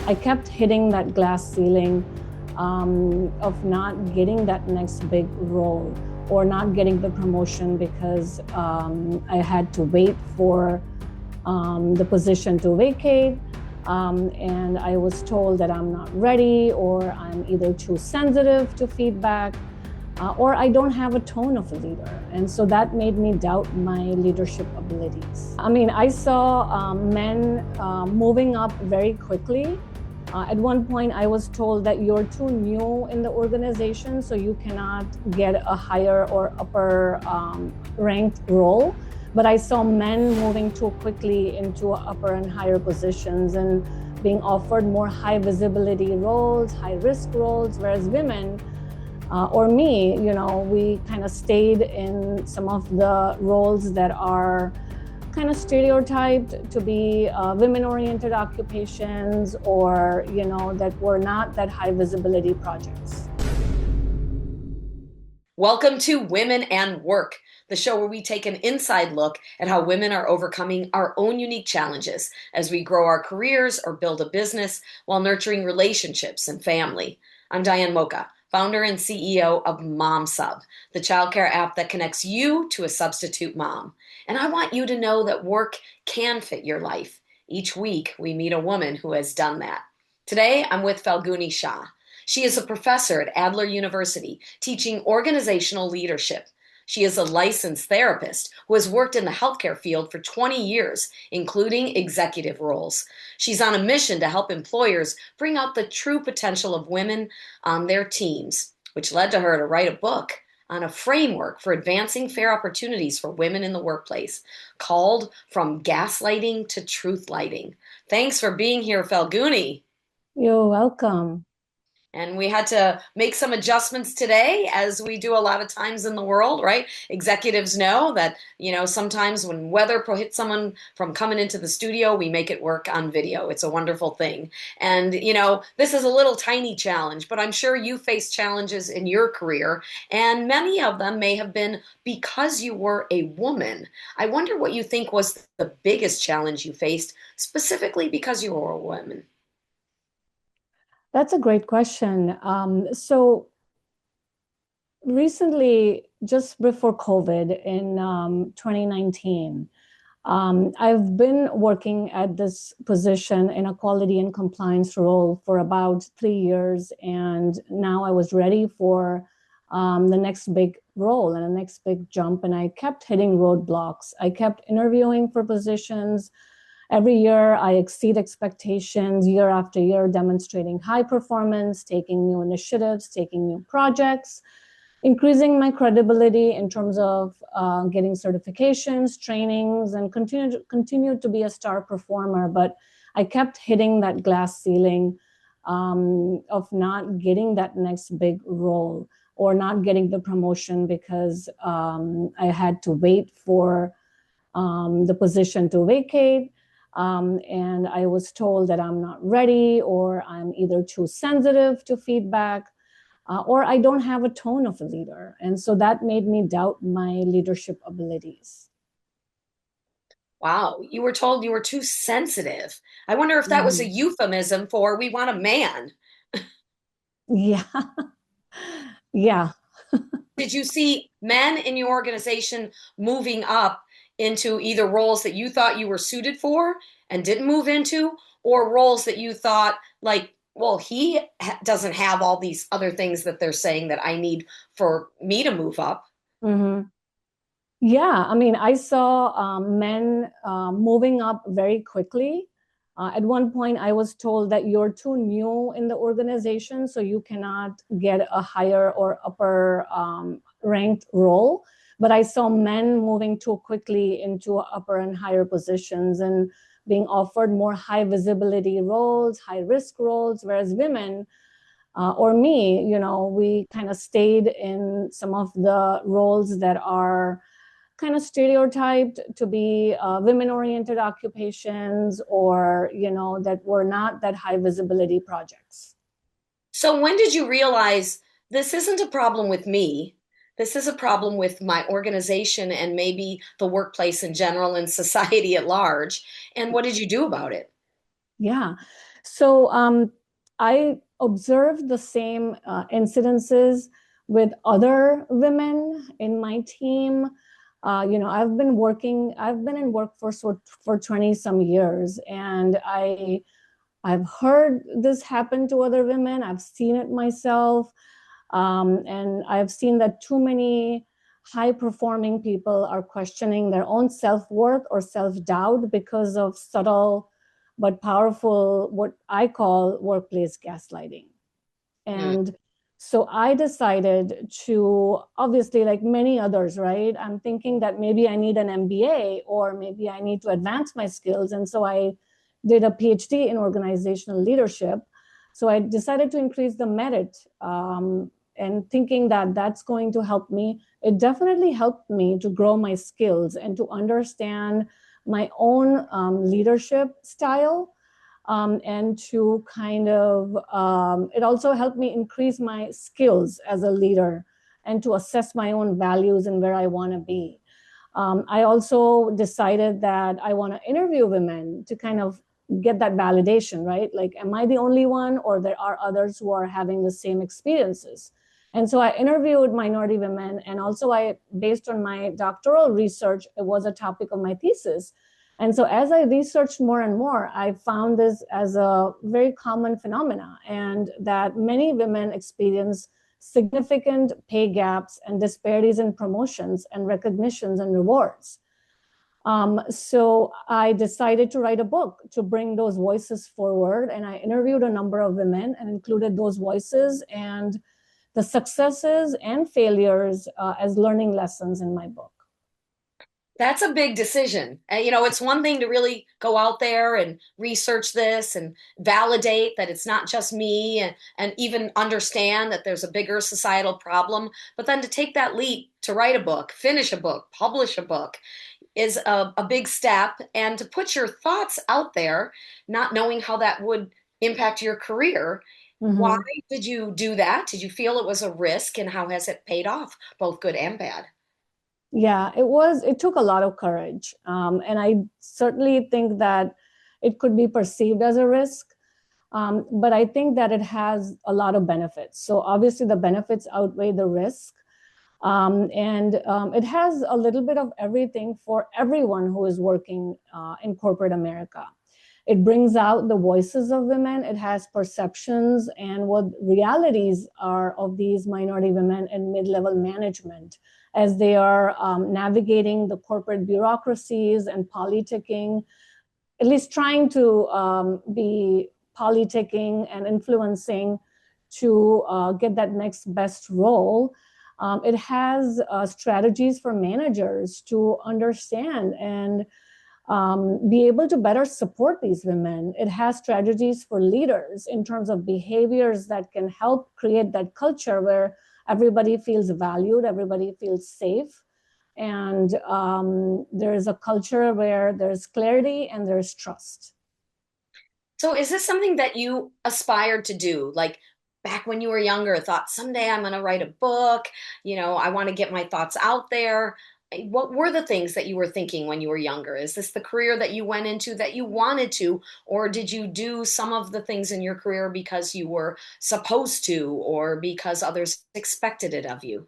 I kept hitting that glass ceiling of not getting that next big role or not getting the promotion because I had to wait for the position to vacate. And I was told that I'm not ready, or I'm either too sensitive to feedback, or I don't have a tone of a leader. And so that made me doubt my leadership abilities. I mean, I saw men moving up very quickly. At one point, I was told that you're too new in the organization, so you cannot get a higher or upper ranked role. But I saw men moving too quickly into upper and higher positions and being offered more high visibility roles, high risk roles, whereas women, or me, we kind of stayed in some of the roles that are kind of stereotyped to be women-oriented occupations, or, that were not that high visibility projects. Welcome to Women and Work, the show where we take an inside look at how women are overcoming our own unique challenges as we grow our careers or build a business while nurturing relationships and family. I'm Diane Mocha, founder and CEO of MomSub, the childcare app that connects you to a substitute mom. And I want you to know that work can fit your life. Each week, we meet a woman who has done that. Today, I'm with Falguni Shah. She is a professor at Adler University, teaching organizational leadership. She is a licensed therapist who has worked in the healthcare field for 20 years, including executive roles. She's on a mission to help employers bring out the true potential of women on their teams, which led to her to write a book on a framework for advancing fair opportunities for women in the workplace called From Gaslighting to Truthlighting. Thanks for being here, Falguni. You're welcome. And we had to make some adjustments today, as we do a lot of times in the world, right? Executives know that, sometimes when weather prohibits someone from coming into the studio, we make it work on video. It's a wonderful thing. And, this is a little tiny challenge, but I'm sure you face challenges in your career, and many of them may have been because you were a woman. I wonder what you think was the biggest challenge you faced, specifically because you were a woman. That's a great question. So recently, just before COVID in 2019, I've been working at this position in a quality and compliance role for about 3 years. And now I was ready for the next big role and the next big jump. And I kept hitting roadblocks. I kept interviewing for positions. Every year, I exceed expectations year after year, demonstrating high performance, taking new initiatives, taking new projects, increasing my credibility in terms of getting certifications, trainings, and continue to be a star performer. But I kept hitting that glass ceiling of not getting that next big role or not getting the promotion because I had to wait for the position to vacate. And I was told that I'm not ready, or I'm either too sensitive to feedback, or I don't have a tone of a leader. And so that made me doubt my leadership abilities. Wow, you were told you were too sensitive. I wonder if that was a Mhm. euphemism for we want a man. Yeah, yeah. Did you see men in your organization moving up into either roles that you thought you were suited for and didn't move into, or roles that you thought, like, well, doesn't have all these other things that they're saying that I need for me to move up? Mhm. Yeah, I mean, I saw men moving up very quickly. At one point, I was told that you're too new in the organization, so you cannot get a higher or upper ranked role. But I saw men moving too quickly into upper and higher positions and being offered more high visibility roles, high risk roles, whereas women, or me, we kind of stayed in some of the roles that are kind of stereotyped to be women-oriented occupations, or that were not that high visibility projects. So when did you realize this isn't a problem with me? This is a problem with my organization and maybe the workplace in general and society at large. And what did you do about it? Yeah. So I observed the same incidences with other women in my team. I've been in workforce for 20 some years, and I've heard this happen to other women. I've seen it myself. And I've seen that too many high performing people are questioning their own self worth or self doubt because of subtle but powerful, what I call workplace gaslighting. Mm. And so I decided to, obviously, like many others, right? I'm thinking that maybe I need an MBA or maybe I need to advance my skills. And so I did a PhD in organizational leadership. So I decided to increase the merit, and thinking that that's going to help me. It definitely helped me to grow my skills and to understand my own leadership style, and to kind of, it also helped me increase my skills as a leader and to assess my own values and where I want to be. I also decided that I want to interview women to kind of get that validation, right? Like, am I the only one, or there are others who are having the same experiences? And so I interviewed minority women, and also based on my doctoral research, it was a topic of my thesis. And so as I researched more and more, I found this as a very common phenomena, and that many women experience significant pay gaps and disparities in promotions and recognitions and rewards. So I decided to write a book to bring those voices forward. And I interviewed a number of women and included those voices and the successes and failures as learning lessons in my book. That's a big decision. And, you know, it's one thing to really go out there and research this and validate that it's not just me and even understand that there's a bigger societal problem. But then to take that leap to write a book, finish a book, publish a book is a big step. And to put your thoughts out there, not knowing how that would impact your career. Why Mm-hmm. did you do that? Did you feel it was a risk, and how has it paid off, both good and bad? Yeah, it took a lot of courage. And I certainly think that it could be perceived as a risk. But I think that it has a lot of benefits. So obviously the benefits outweigh the risk. And it has a little bit of everything for everyone who is working in corporate America. It brings out the voices of women. It has perceptions and what realities are of these minority women in mid-level management as they are navigating the corporate bureaucracies and politicking, at least trying to be politicking and influencing to get that next best role. It has strategies for managers to understand and be able to better support these women. It has strategies for leaders in terms of behaviors that can help create that culture where everybody feels valued, everybody feels safe, and there is a culture where there's clarity and there's trust. So is this something that you aspired to do? Like back when you were younger, thought someday I'm going to write a book, I want to get my thoughts out there. What were the things that you were thinking when you were younger? Is this the career that you went into that you wanted to, or did you do some of the things in your career because you were supposed to, or because others expected it of you?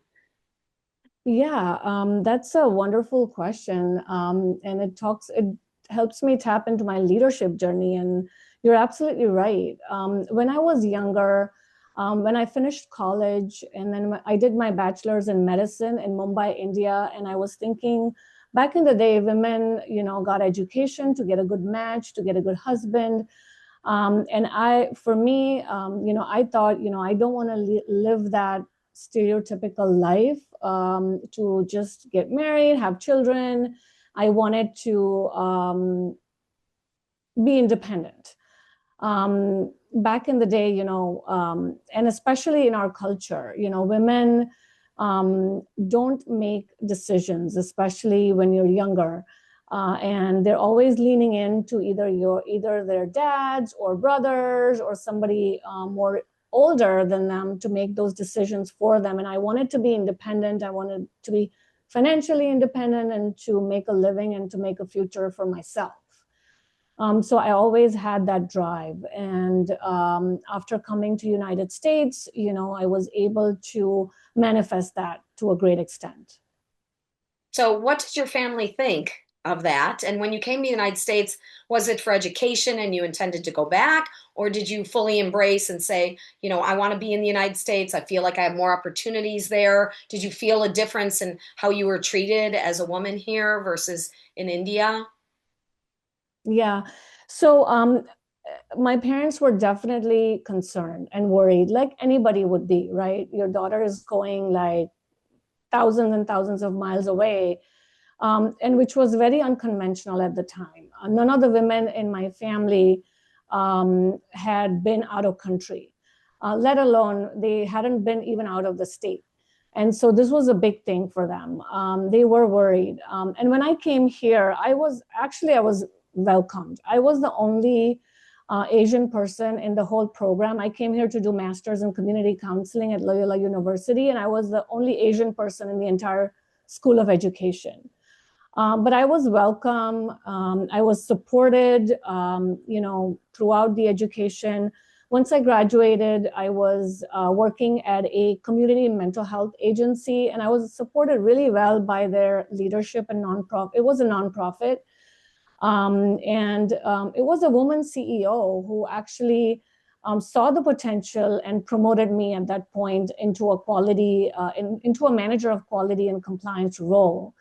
Yeah, that's a wonderful question. And it helps me tap into my leadership journey. And you're absolutely right. When I was younger, when I finished college and then I did my bachelor's in medicine in Mumbai, India, and I was thinking back in the day, women, got education to get a good match, to get a good husband. For me, I thought, I don't want to live that stereotypical life, to just get married, have children. I wanted to be independent. Back in the day, and especially in our culture, women don't make decisions, especially when you're younger. And they're always leaning into either their dads or brothers or somebody more older than them to make those decisions for them. And I wanted to be independent. I wanted to be financially independent and to make a living and to make a future for myself. So I always had that drive. And after coming to United States, I was able to manifest that to a great extent. So, what did your family think of that? And when you came to the United States, was it for education and you intended to go back? Or did you fully embrace and say, I want to be in the United States. I feel like I have more opportunities there. Did you feel a difference in how you were treated as a woman here versus in India? Yeah. So my parents were definitely concerned and worried, like anybody would be, right? Your daughter is going like thousands and thousands of miles away, and which was very unconventional at the time. None of the women in my family had been out of country, let alone they hadn't been even out of the state. And so this was a big thing for them. They were worried. And when I came here, I was welcomed. I was the only Asian person in the whole program. I came here to do master's in community counseling at Loyola University, and I was the only Asian person in the entire School of Education. But I was welcome. I was supported, throughout the education. Once I graduated, I was working at a community mental health agency, and I was supported really well by their leadership and nonprofit. It was a nonprofit. And it was a woman CEO who actually saw the potential and promoted me at that point into into a manager of quality and compliance role.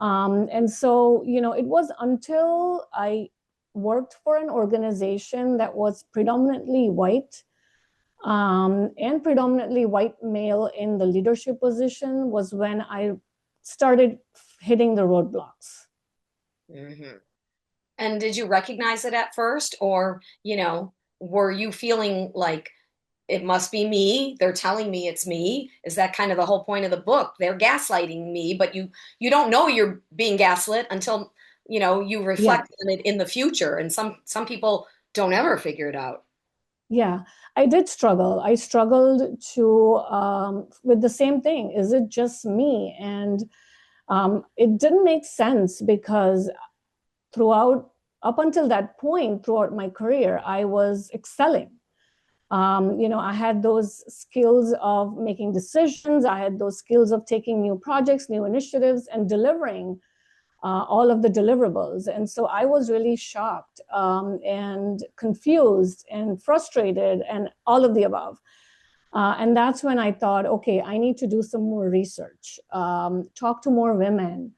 And so, it was until I worked for an organization that was predominantly white, and predominantly white male in the leadership position was when I started hitting the roadblocks. Hmm. And did you recognize it at first, or, were you feeling like it must be me? They're telling me it's me. Is that kind of the whole point of the book? They're gaslighting me, but you don't know you're being gaslit until, you Yeah. reflect on it in the future. And some people don't ever figure it out. Yeah, I did struggle. I struggled to with the same thing. Is it just me? And it didn't make sense because throughout, up until that point, throughout my career, I was excelling. I had those skills of making decisions. I had those skills of taking new projects, new initiatives, and delivering all of the deliverables. And so I was really shocked and confused and frustrated and all of the above. And that's when I thought, okay, I need to do some more research, talk to more women,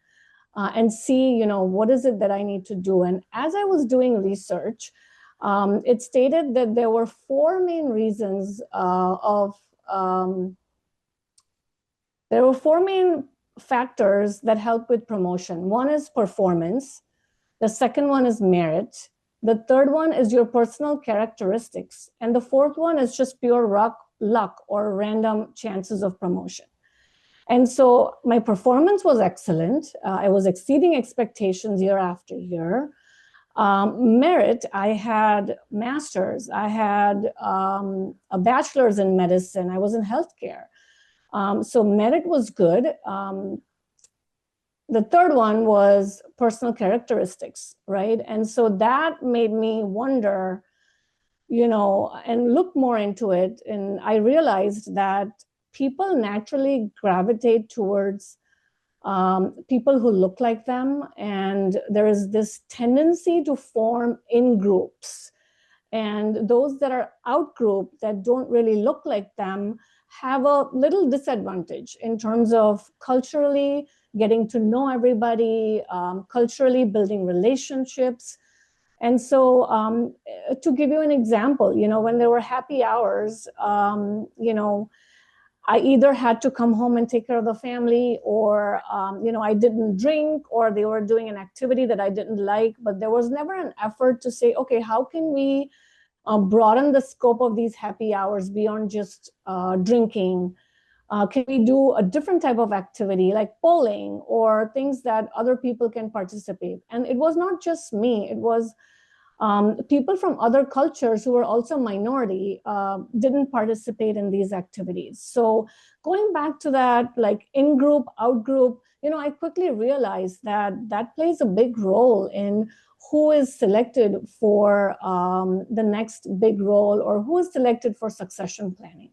and see, what is it that I need to do. And as I was doing research, it stated that there were four main reasons there were four main factors that help with promotion. One is performance. The second one is merit. The third one is your personal characteristics. And the fourth one is just pure luck or random chances of promotion. And so my performance was excellent. I was exceeding expectations year after year. Merit, I had master's, I had a bachelor's in medicine, I was in healthcare. So merit was good. The third one was personal characteristics, right? And so that made me wonder, and look more into it. And I realized that people naturally gravitate towards people who look like them. And there is this tendency to form in groups. And those that are out group that don't really look like them have a little disadvantage in terms of culturally getting to know everybody, culturally building relationships. And so to give you an example, when there were happy hours, I either had to come home and take care of the family, or, I didn't drink, or they were doing an activity that I didn't like, but there was never an effort to say, okay, how can we broaden the scope of these happy hours beyond just drinking? Can we do a different type of activity like bowling or things that other people can participate? And it was not just me, it was people from other cultures who were also minority didn't participate in these activities. So going back to that, like in group, out group, I quickly realized that that plays a big role in who is selected for the next big role, or who is selected for succession planning.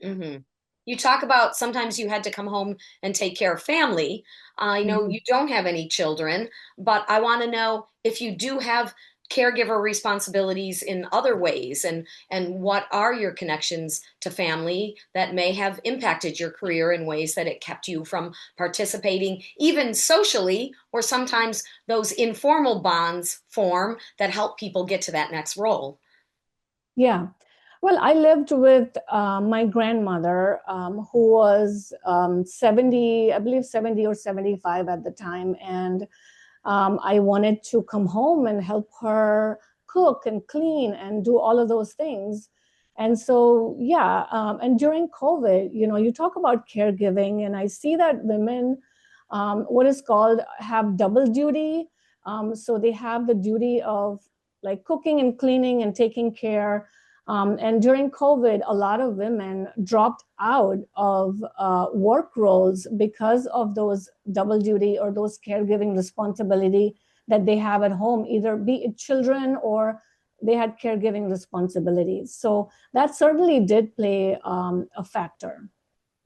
Mm-hmm. You talk about sometimes you had to come home and take care of family. I know Mhm. you don't have any children, but I want to know if you do have caregiver responsibilities in other ways, and what are your connections to family that may have impacted your career in ways that it kept you from participating even socially, or sometimes those informal bonds form that help people get to that next role. Yeah. Well, I lived with my grandmother, who was 70, I believe 70 or 75 at the time. And I wanted to come home and help her cook and clean and do all of those things. And so, yeah, and during COVID, you talk about caregiving, and I see that women, what is called, have double duty. So they have the duty of like cooking and cleaning and taking care. And during COVID, a lot of women dropped out of work roles because of those double duty or those caregiving responsibility that they have at home, either be it children or they had caregiving responsibilities. So that certainly did play a factor.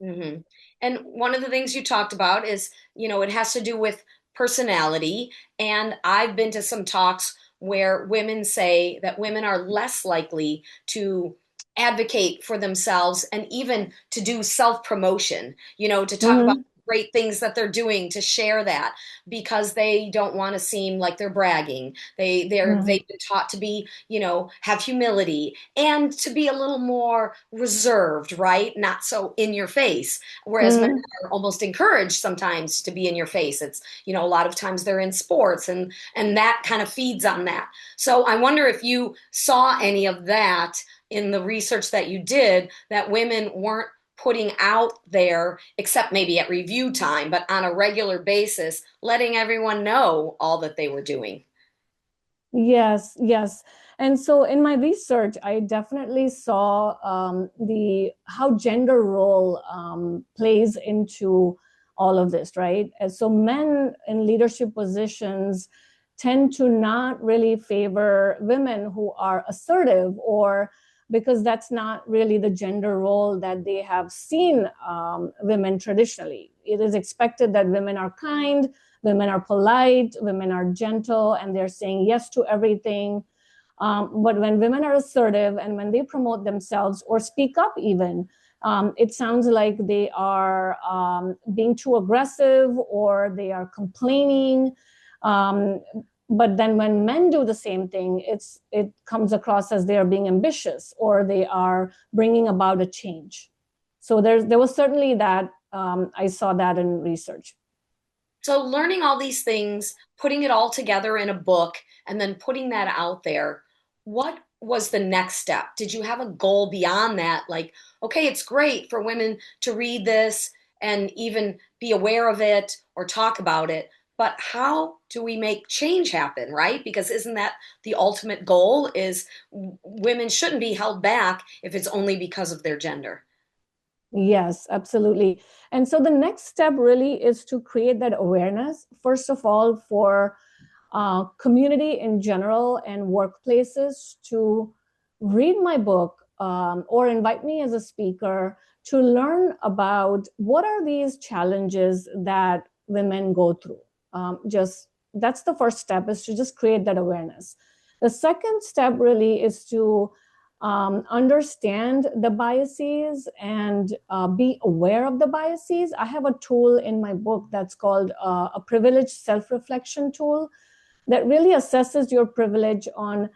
Hmm. And one of the things you talked about is, it has to do with personality. And I've been to some talks where women say that women are less likely to advocate for themselves and even to do self promotion, to talk about Mm-hmm. great things that they're doing, to share that, because they don't want to seem like they're bragging. Mm-hmm. They've been taught to be, have humility and to be a little more reserved, right? Not so in your face. Whereas men Mm-hmm. are almost encouraged sometimes to be in your face. It's, a lot of times they're in sports, and that kind of feeds on that. So I wonder if you saw any of that in the research that you did, that women weren't putting out there, except maybe at review time, but on a regular basis, letting everyone know all that they were doing. Yes, yes. And so in my research, I definitely saw the how gender role plays into all of this, right? And so men in leadership positions tend to not really favor women who are assertive, or because that's not really the gender role that they have seen women traditionally. It is expected that women are kind, women are polite, women are gentle, and they're saying yes to everything. But when women are assertive and when they promote themselves or speak up, even, it sounds like they are being too aggressive or they are complaining. Um, but then when men do the same thing, it comes across as they are being ambitious or they are bringing about a change. So there was certainly that. I saw that in research. So, learning all these things, putting it all together in a book, and then putting that out there, what was the next step? Did you have a goal beyond that? Like, okay, it's great for women to read this and even be aware of it or talk about it, but how do we make change happen, right? Because isn't that the ultimate goal, is women shouldn't be held back if it's only because of their gender. Yes, absolutely. And so the next step really is to create that awareness, first of all, for community in general and workplaces to read my book, or invite me as a speaker to learn about what are these challenges that women go through. Just that's the first step, is to just create that awareness. The second step really is to understand the biases and be aware of the biases. I have a tool in my book that's called a privileged self-reflection tool that really assesses your privilege on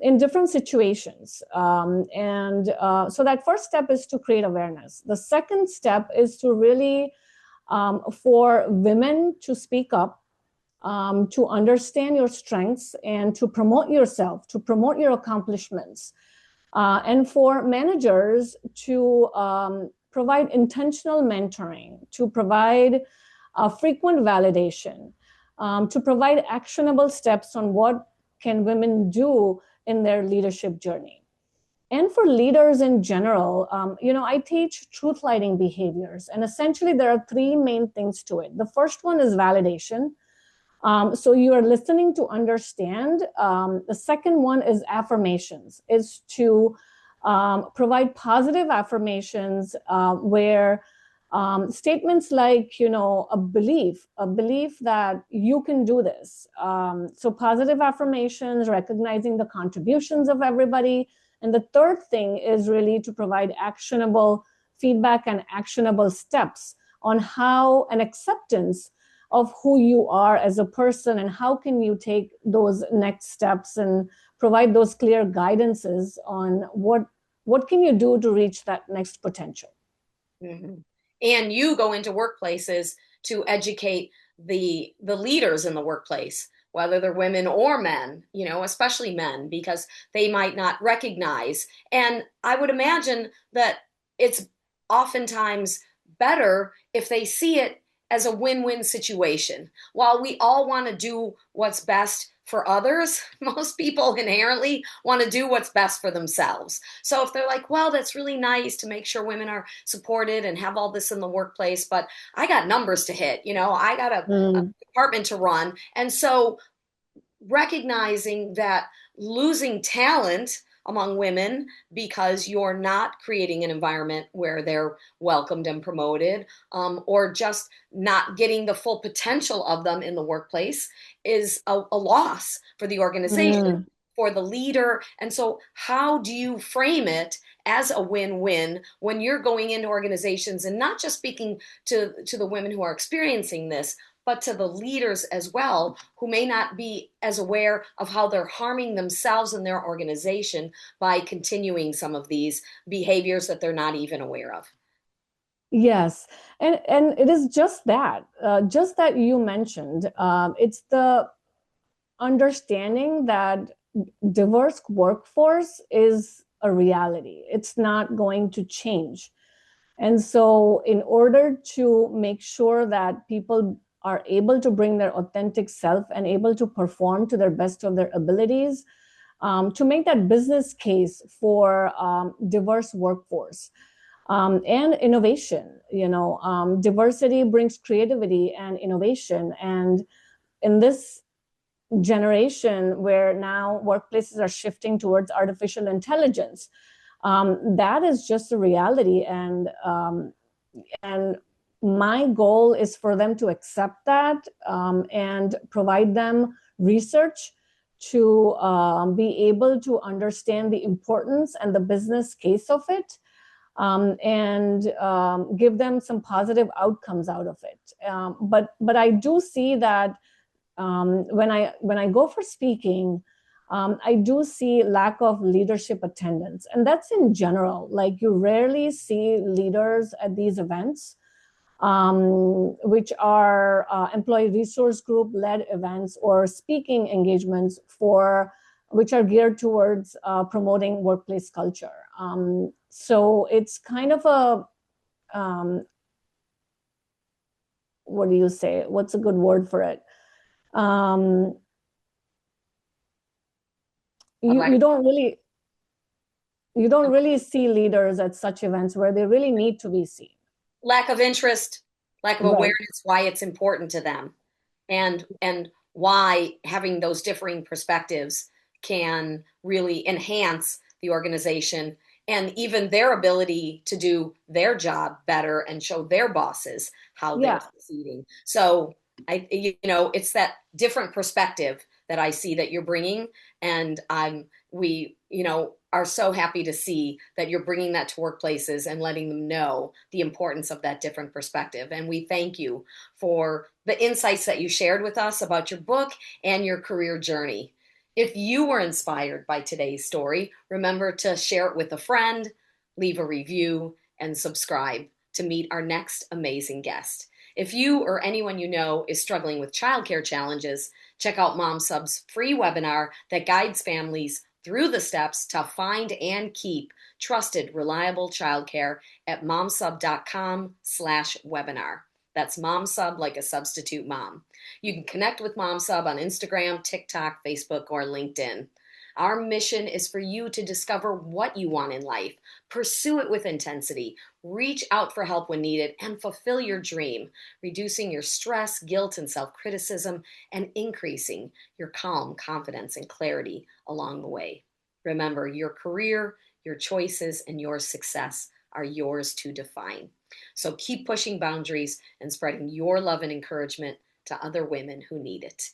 in different situations. And so that first step is to create awareness. The second step is to really for women to speak up, to understand your strengths and to promote yourself, to promote your accomplishments, and for managers to provide intentional mentoring, to provide frequent validation, to provide actionable steps on what can women do in their leadership journey. And for leaders in general, I teach truth-lighting behaviors. And essentially, there are three main things to it. The first one is validation. So you are listening to understand. The second one is affirmations, is to provide positive affirmations where statements like, a belief that you can do this. So positive affirmations, recognizing the contributions of everybody. And the third thing is really to provide actionable feedback and actionable steps on how an acceptance of who you are as a person and how can you take those next steps and provide those clear guidances on what can you do to reach that next potential. Mm-hmm. And you go into workplaces to educate the leaders in the workplace, whether they're women or men, especially men, because they might not recognize. And I would imagine that it's oftentimes better if they see it as a win-win situation. While we all want to do what's best for others, most people inherently want to do what's best for themselves. So if they're like, well, that's really nice to make sure women are supported and have all this in the workplace, but I got numbers to hit, I got a department to run. And so recognizing that losing talent among women because you're not creating an environment where they're welcomed and promoted, or just not getting the full potential of them in the workplace is a loss for the organization, for the leader. And so how do you frame it as a win-win when you're going into organizations and not just speaking to the women who are experiencing this, but to the leaders as well, who may not be as aware of how they're harming themselves and their organization by continuing some of these behaviors that they're not even aware of? Yes, and it is just that you mentioned. It's the understanding that diverse workforce is a reality. It's not going to change. And so in order to make sure that people are able to bring their authentic self and able to perform to their best of their abilities, to make that business case for diverse workforce and innovation. Diversity brings creativity and innovation. And in this generation where now workplaces are shifting towards artificial intelligence, that is just a reality. And my goal is for them to accept that and provide them research to be able to understand the importance and the business case of it, and give them some positive outcomes out of it. But I do see that when I go for speaking, I do see lack of leadership attendance, and that's in general. Like, you rarely see leaders at these events, which are employee resource group led events or speaking engagements which are geared towards promoting workplace culture. So it's kind of what do you say? What's a good word for it? Um, you don't really see leaders at such events where they really need to be seen. Lack of interest, lack of Right. awareness why it's important to them, and why having those differing perspectives can really enhance the organization and even their ability to do their job better and show their bosses how they're succeeding. So it's that different perspective that I see that you're bringing, and we are so happy to see that you're bringing that to workplaces and letting them know the importance of that different perspective. And we thank you for the insights that you shared with us about your book and your career journey. If you were inspired by today's story, remember to share it with a friend, leave a review, and subscribe to meet our next amazing guest. If you or anyone you know is struggling with childcare challenges, check out MomSub's free webinar that guides families through the steps to find and keep trusted, reliable childcare at momsub.com/webinar. That's MomSub, like a substitute mom. You can connect with MomSub on Instagram, TikTok, Facebook, or LinkedIn. Our mission is for you to discover what you want in life, pursue it with intensity, reach out for help when needed, and fulfill your dream, reducing your stress, guilt, and self criticism, and increasing your calm, confidence, and clarity along the way. Remember, your career, your choices, and your success are yours to define. So keep pushing boundaries and spreading your love and encouragement to other women who need it.